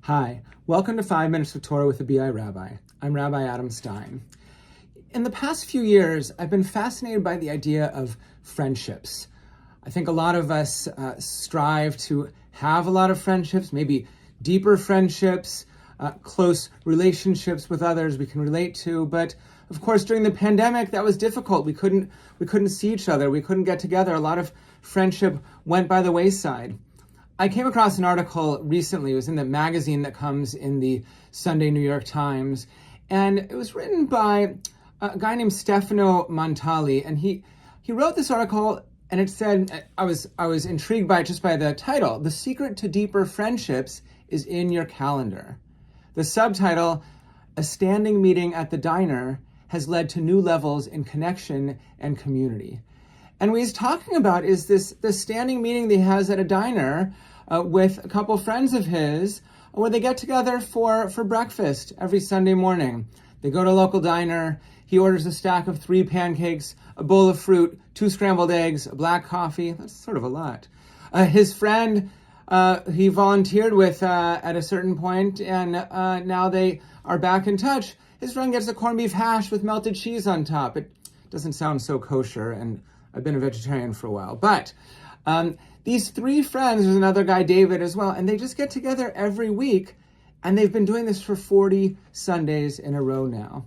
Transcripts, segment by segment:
Hi, welcome to 5 Minutes of Torah with the BI Rabbi. I'm Rabbi Adam Stein. In the past few years, I've been fascinated by the idea of friendships. I think a lot of us strive to have a lot of friendships, maybe deeper friendships, close relationships with others we can relate to. But of course, during the pandemic, that was difficult. We couldn't see each other. We couldn't get together. A lot of friendship went by the wayside. I came across an article recently. It was in the magazine that comes in the Sunday New York Times, and it was written by a guy named Stefano Montali, and he wrote this article, and it said, I was intrigued by it just by the title: "The secret to deeper friendships is in your calendar." The subtitle: "A standing meeting at the diner has led to new levels in connection and community." And what he's talking about is this standing meeting that he has at a diner with a couple friends of his, where they get together for breakfast every Sunday morning. They go to a local diner. He orders a stack of 3 pancakes, a bowl of fruit, 2 scrambled eggs, a black coffee. That's sort of a lot. His friend, he volunteered with at a certain point, and now they are back in touch. His friend gets a corned beef hash with melted cheese on top. It doesn't sound so kosher, and I've been a vegetarian for a while. But these 3 friends, there's another guy, David, as well, and they just get together every week, and they've been doing this for 40 Sundays in a row now.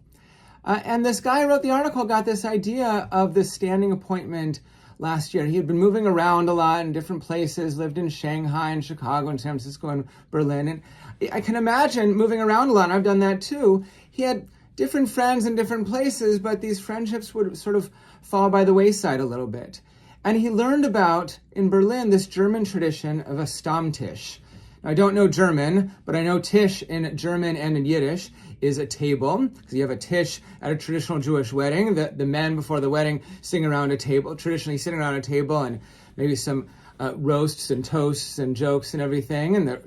And this guy who wrote the article got this idea of this standing appointment last year. He had been moving around a lot in different places, lived in Shanghai and Chicago and San Francisco and Berlin. And I can imagine moving around a lot, and I've done that too. He had different friends in different places, but these friendships would sort of fall by the wayside a little bit. And he learned about, in Berlin, this German tradition of a Stammtisch. Now, I don't know German, but I know Tisch in German and in Yiddish is a table, because you have a Tisch at a traditional Jewish wedding. The men before the wedding sing around a table, traditionally sitting around a table, and maybe some roasts and toasts and jokes and everything, and the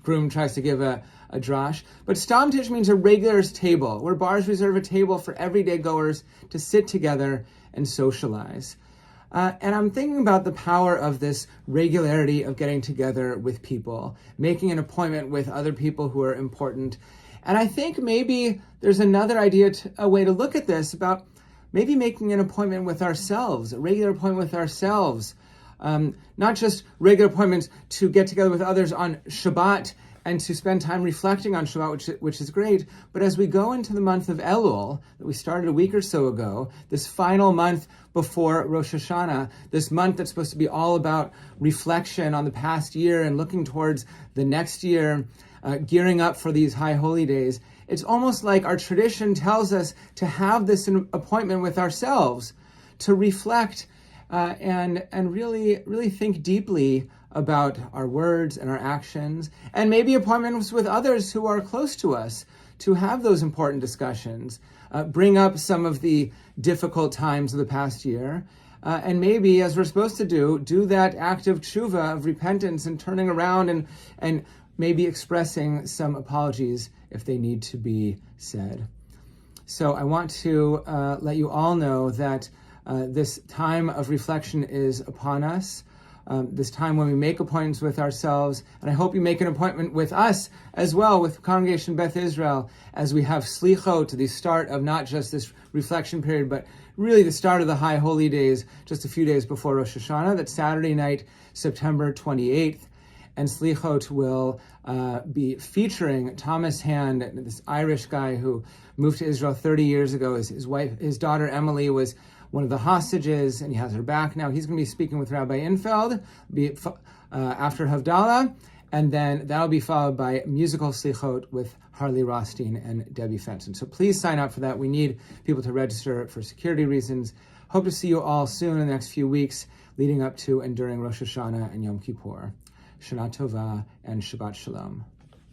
groom tries to give a drash. But Stammtisch means a regulars table, where bars reserve a table for everyday goers to sit together and socialize. And I'm thinking about the power of this regularity of getting together with people, making an appointment with other people who are important. And I think maybe there's another idea, a way to look at this, about maybe making an appointment with ourselves, a regular appointment with ourselves. Not just regular appointments to get together with others on Shabbat and to spend time reflecting on Shabbat, which is great, but as we go into the month of Elul, that we started a week or so ago, this final month before Rosh Hashanah, this month that's supposed to be all about reflection on the past year and looking towards the next year, gearing up for these high holy days, it's almost like our tradition tells us to have this appointment with ourselves, to reflect and really think deeply about our words and our actions, and maybe appointments with others who are close to us, to have those important discussions, bring up some of the difficult times of the past year, and maybe, as we're supposed to do that act of Tshuvah, of repentance and turning around and maybe expressing some apologies if they need to be said. So I want to let you all know that this time of reflection is upon us. This time when we make appointments with ourselves, and I hope you make an appointment with us as well, with Congregation Beth Israel, as we have Slichot to the start of not just this reflection period, but really the start of the High Holy Days, just a few days before Rosh Hashanah. That's Saturday night, September 28th. And Slichot will be featuring Thomas Hand, this Irish guy who moved to Israel 30 years ago. His daughter Emily was one of the hostages, and he has her back now. He's going to be speaking with Rabbi Infeld after Havdalah, and then that'll be followed by musical Slichot with Harley Rothstein and Debbie Fenton. So please sign up for that. We need people to register for security reasons. Hope to see you all soon in the next few weeks leading up to and during Rosh Hashanah and Yom Kippur. Shana Tova and Shabbat Shalom.